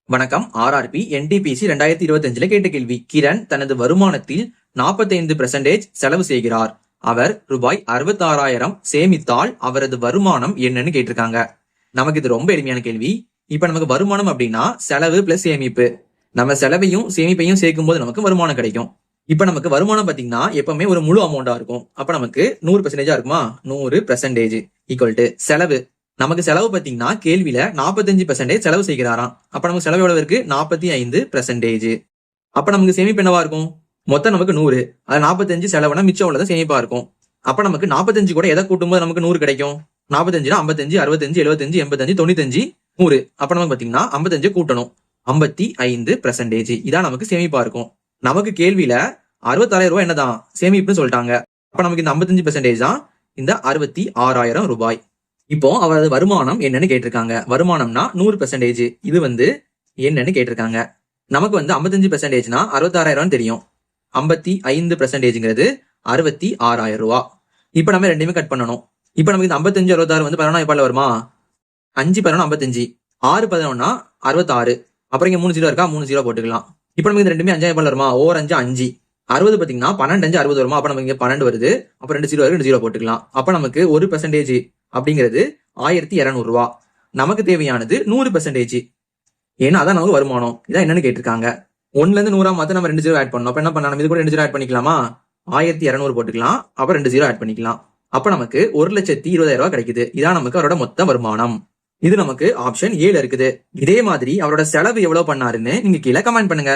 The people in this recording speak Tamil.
வணக்கம். ஆர்ஆர்பி NTPC 2025 கேட்ட கேள்வி. கிரண் தனது வருமானத்தில் 45% செலவு செய்கிறார். அவர் ரூபாய் 66,000 சேமித்தால் அவரது வருமானம் என்னன்னு கேட்டிருக்காங்க. நமக்கு இது ரொம்ப எளிமையான கேள்வி. இப்ப நமக்கு வருமானம் அப்படின்னா செலவு பிளஸ் சேமிப்பு. நம்ம செலவையும் சேமிப்பையும் சேர்க்கும் போது நமக்கு வருமானம் கிடைக்கும். இப்ப நமக்கு வருமானம் பாத்தீங்கன்னா எப்பவுமே ஒரு முழு அமௌண்டா இருக்கும். அப்ப நமக்கு 100% இருக்குமா? 100% ஈக்குவல் டு செலவு. நமக்கு செலவு பாத்தீங்கன்னா கேள்வியில 45% செலவு செய்கிறாராம். அப்ப நமக்கு செலவு எவ்வளவு இருக்கு? 45%. அப்ப நமக்கு சேமிப்பு என்னவா இருக்கும்? மொத்தம் நமக்கு 100, அது 45 செலவுனா மிச்சம் உள்ளதான் சேமிப்பா இருக்கும். அப்ப நமக்கு 45 கூட எதை கூட்டும்போது நமக்கு 100 கிடைக்கும்? 45 55 65 75 85 95 100. அப்ப நமக்கு பாத்தீங்கன்னா 55 கூட்டணும். 55% இதான் நமக்கு சேமிப்பா இருக்கும். நமக்கு கேள்வியில 66,000 ரூபாய் என்னதான் சேமிப்புன்னு சொல்லிட்டாங்க. அப்ப நமக்கு இந்த 55% தான் இந்த 66,000 ரூபாய். இப்போ அவரது வருமானம் என்னன்னு கேட்டிருக்காங்க. வருமானம்னா 100%. இது என்னன்னு கேட்டிருக்காங்க. நமக்கு 55%னா 66,000 தெரியும். 55%ங்கிறது 66,000 ரூபா. இப்ப நம்ம ரெண்டுமே கட் பண்ணணும். இப்ப நமக்கு இந்த 55 66 11 பால வருமா? 5 11 55, 6 11 66. அப்புறம் இங்க 3 0 இருக்கா? 3 0 போட்டுக்கலாம். இப்ப நமக்கு இந்த ரெண்டுமே 5 பால வருமா? 4 5 5. 60 பாத்தீங்கன்னா 12 5 60 வருமா? அப்ப நமக்கு இங்க 12 வருது. அப்ப 2 0 இருக்கு, 2 0 போட்டுக்கலாம். அப்ப நமக்கு 1% அப்படிங்கிறது 1200 ரூபா. நமக்கு தேவையானது 100%. ஏன்னா அதான் நமக்கு வருமானம். இதான் என்னன்னு கேட்டிருக்காங்க. 1ல இருந்து 100 மாத்த நம்ம 2 0 ஆட் பண்ணணும். அப்ப என்ன பண்ணலாம்? இது கூட 2 0 ஆட் பண்ணிக்கலாமா? 1200 போட்டுக்கலாம். அப்ப 2 0 ஆட் பண்ணிக்கலாம். அப்ப நமக்கு 1,20,000 ரூபாய் கிடைக்குது. இதான் நமக்கு அவரோட மொத்த வருமானம். இது நமக்கு ஆப்ஷன் 7 இருக்குது. இதே மாதிரி அவரோட செலவு எவ்வளவு பண்ணாருன்னு நீங்க கீழே கமெண்ட் பண்ணுங்க.